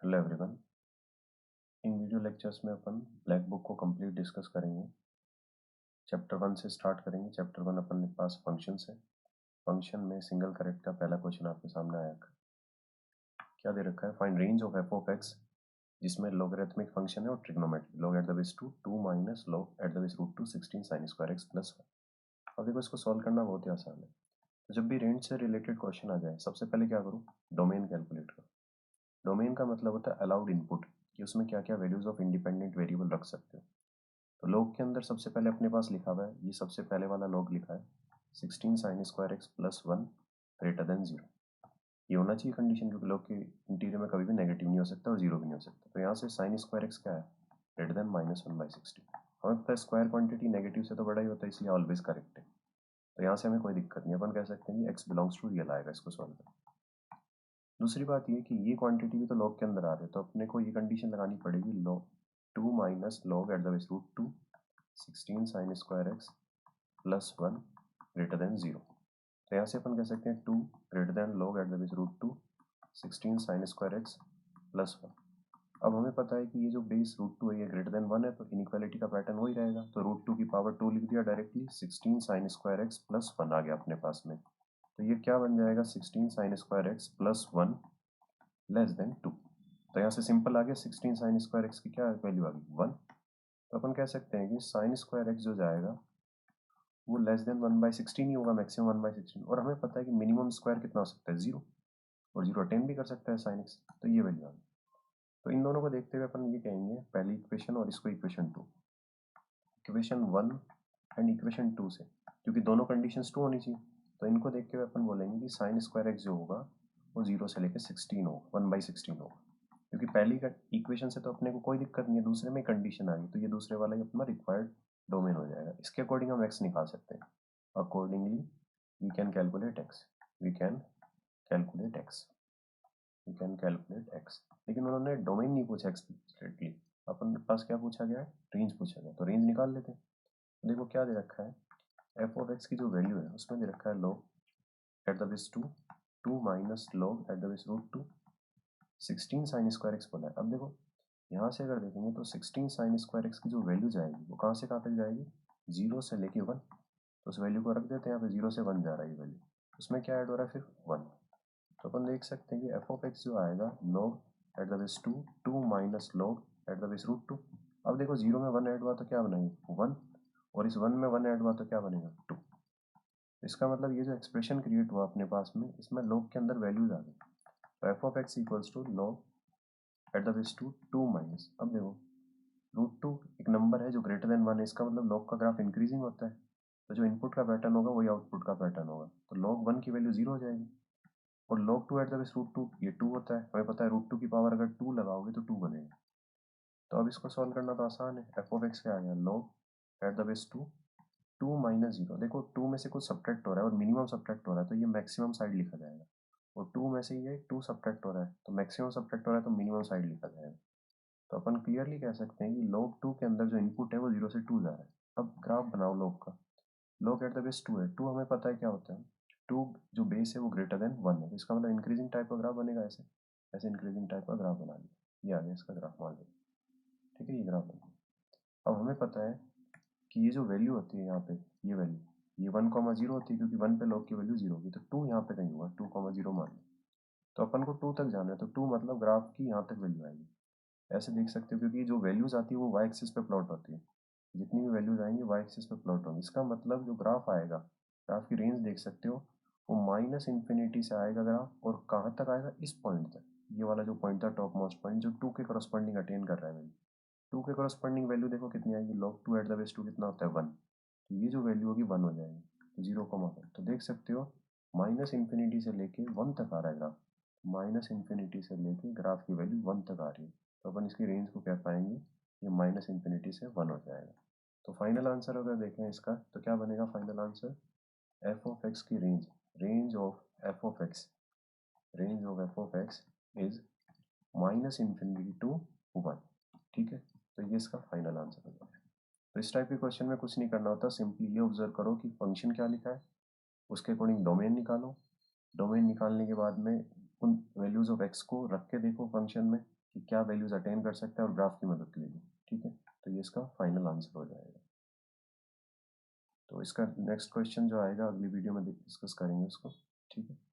Hello everyone. In video lectures में अपन black book को कंप्लीट डिस्कस करेंगे। चैप्टर 1 से स्टार्ट करेंगे। चैप्टर 1 अपन के पास फंक्शंस है। फंक्शन में सिंगल करेक्ट का पहला क्वेश्चन आपके सामने आया। क्या दे रखा है? Find range of F of X, जिसमें लॉगरिथमिक फंक्शन है और trigonometry. Log at the base 2 minus log at the base root 2 16 sine square X plus 1। अब देखो, इसको सॉल्व करना बहुत ही आसान है। तो जब भी रेंज से रिलेटेड क्वेश्चन आ जाए, सबसे पहले क्या करूँ? डोमेन कैलकुलेट करो। डोमेन का मतलब होता है अलाउड इनपुट, कि उसमें क्या क्या वैल्यूज ऑफ इंडिपेंडेंट वेरिएबल रख सकते हो। तो लॉग के अंदर सबसे पहले अपने पास लिखा हुआ है, ये सबसे पहले वाला लॉग लिखा है 16 sine square X plus 1 greater than 0। ये होना चाहिए कंडीशन, क्योंकि लॉग के इंटीरियर में कभी भी नेगेटिव नहीं हो सकता और जीरो भी नहीं हो सकता। तो यहाँ से साइन स्क्वायर एक्स क्या है? Greater than -1/60। हमें पता है स्क्वायर क्वांटिटी नेगेटिव से तो बड़ा ही होता है, इसलिए ऑलवेज करेक्ट है। तो यहाँ से हमें कोई दिक्कत नहीं, अपन कह सकते हैं एक्स बिलोंग्स टू रियल आएगा इसको सॉल्व कर। दूसरी बात ये कि ये क्वांटिटी भी तो लॉग के अंदर आ रहे हैं, तो अपने को ये कंडीशन लगानी पड़ेगी log 2 minus log at the base root 2 16 sine square X plus 1 greater than 0। तो यहाँ से अपन कह सकते हैं 2 greater than log at the base root 2 16 sine square X plus 1। अब हमें पता है कि ये जो बेस रूट 2 है ये ग्रेटर देन 1 है, तो इनइक्वालिटी का पैटर्न वही रहेगा। तो रूट 2 की पावर 2 लिख दिया directly, 16 sine square X plus 1 आ गया अपने पास में। तो ये क्या बन जाएगा? 16 sine square X plus 1 less than 2। तो यहाँ से सिंपल आ गया, 16 साइन स्क्वायर एक्स की क्या वैल्यू आ गई? 1। तो अपन कह सकते हैं कि साइन स्क्वायर एक्स जो जाएगा वो लेस देन 1/16 ही होगा, मैक्सिमम 1/16। और हमें पता है कि मिनिमम स्क्वायर कितना हो सकता है? 0, और 0 अटेन भी कर सकता है साइन एक्स। तो ये वैल्यू आ गई। तो इन दोनों को देखते हुए अपन ये कहेंगे, पहली इक्वेशन और इसको इक्वेशन 2, इक्वेशन 1 एंड इक्वेशन 2 से, क्योंकि दोनों कंडीशंस 2 होनी चाहिए, तो इनको देखते हुए अपन बोलेंगे कि साइन स्क्वायर एक्स जो होगा वो 0 से लेकर 16 होगा, 1/16 होगा। क्योंकि पहली इक्वेशन से तो अपने को कोई दिक्कत नहीं है, दूसरे में कंडीशन आ गई, तो ये दूसरे वाला ही अपना रिक्वायर्ड डोमेन हो जाएगा। इसके अकॉर्डिंग हम एक्स निकाल सकते हैं। Accordingly we can calculate X, we can calculate X, we can calculate X. लेकिन उन्होंने डोमेन नहीं पूछा एक्सप्लिसिटली, अपन के पास क्या पूछा गया है? रेंज पूछा गया। तो रेंज निकाल लेते हैं। देखो क्या दे रखा है, एफ ऑफ एक्स की जो वैल्यू है उसमें दे रखा है log at the base 2 minus log at the base root 2 16 sine square X बोला है। अब देखो यहाँ से अगर देखेंगे तो 16 साइन स्क्वायर एक्स की जो वैल्यू जाएगी वो कहाँ से कहाँ तक जाएगी? 0 से लेके 1। तो उस वैल्यू को रख देते हैं यहाँ पे, 0 से 1 जा रहा है ये वैल्यू, उसमें क्या ऐड हो रहा है फिर? 1। तो अपन देख सकते हैं कि एफ ऑफ एक्स जो आएगा log at the base 2 minus log at the base root 2। अब देखो 0 में 1 ऐड हुआ तो क्या बनेगा? 1, और इस 1 में 1 ऐड हुआ तो क्या बनेगा? 2। इसका मतलब ये जो एक्सप्रेशन क्रिएट हुआ अपने पास में, इसमें लॉग के अंदर वैल्यूज आ गई। तो F of X equals to log at the base 2 minus, अब देखो रूट 2 एक नंबर है जो ग्रेटर देन 1 है, इसका मतलब लॉग का ग्राफ इंक्रीजिंग होता है। तो जो इनपुट का पैटर्न होगा वही आउटपुट का पैटर्न होगा। तो लॉग 1 की वैल्यू 0 हो जाएगी, और log 2 at the base root 2 ये 2 होता है। हमें पता है रूट 2 की पावर अगर 2 लगाओगे तो 2 बनेगा। तो अब इसको सॉल्व करना तो आसान है। एफ ऑफ एक्स क्या आ गया? log eight the base 2 minus 0। देखो 2 में से कुछ सब्ट्रैक्ट हो रहा है और मिनिमम सब्ट्रैक्ट हो रहा है, तो ये मैक्सिमम साइड लिखा जाएगा। और 2 में से ये 2 सब्ट्रैक्ट हो रहा है, तो मैक्सिमम सब्ट्रैक्ट हो रहा है, तो मिनिमम साइड लिखा जाएगा। तो अपन क्लियरली कह सकते हैं कि log 2 के अंदर जो इनपुट है वो 0 से 2 जा रहा है। अब ग्राफ बनाओ log का। log एट द बेस 2 है, 2 हमें पता है क्या होता है, 2 जो बेस है वो ग्रेटर देन 1 है, तो इसका मतलब इंक्रीजिंग टाइप का ग्राफ बनेगा। ऐसे ऐसे इंक्रीजिंग टाइप का ग्राफ बना लिया, ये आ गया इसका ग्राफ मान लिया। ठीक है, ये ग्राफ बन गया। अब हमें पता है कि ये जो वैल्यू होती है यहाँ पे, ये वैल्यू ये 1,0 होती है, क्योंकि 1 पे log की वैल्यू 0 होगी, तो 2 यहाँ पे कहीं होगा, 2,0 मान लो। तो अपन को 2 तक जाना है, तो 2 मतलब ग्राफ की यहाँ तक वैल्यू आएगी। ऐसे देख सकते हो, क्योंकि जो वैल्यूज आती है वो वाई एक्सिस पे प्लॉट होती है। जितनी भी वैल्यूज आएंगी वाई एक्सिस पे प्लॉट होंगी। इसका मतलब जो ग्राफ आएगा, ग्राफ की रेंज देख सकते हो, वो माइनस इन्फिनिटी से आएगा ग्राफ, और कहाँ तक आएगा? इस पॉइंट तक। ये वाला जो पॉइंट था टॉप मोस्ट पॉइंट, जो 2 के करस्पॉन्डिंग अटेन कर रहा है वैल्यू। 2 के करस्पॉन्डिंग वैल्यू देखो कितनी आएगी? log 2 एट द बेस 2 कितना होता है? 1। तो ये जो वैल्यू होगी 1 हो जाएगी, तो 0,1। तो देख सकते हो माइनस इन्फिनिटी से लेके 1 तक आ रहा है ग्राफ। माइनस इन्फिनिटी से लेके ग्राफ की वैल्यू 1 तक आ रही है, तो अपन इसकी रेंज को कह पाएंगे ये माइनस इन्फिनिटी से 1 हो जाएगा। तो फाइनल आंसर अगर देखें इसका, तो क्या बनेगा final answer? F of X की range, range of F of X, range of F of X is minus infinity to 1। ठीक है, तो ये इसका फाइनल आंसर हो जाएगा। तो इस टाइप के क्वेश्चन में कुछ नहीं करना होता, सिंपली ये ऑब्जर्व करो कि फंक्शन क्या लिखा है, उसके अकॉर्डिंग डोमेन निकालो। डोमेन निकालने के बाद में उन वैल्यूज ऑफ एक्स को रख के देखो फंक्शन में, कि क्या वैल्यूज अटेन कर सकते हैं और ग्राफ की मदद लेगी। ठीक है, तो ये इसका फाइनल आंसर हो जाएगा। तो इसका नेक्स्ट क्वेश्चन जो आएगा अगली वीडियो में डिस्कस करेंगे उसको। ठीक है।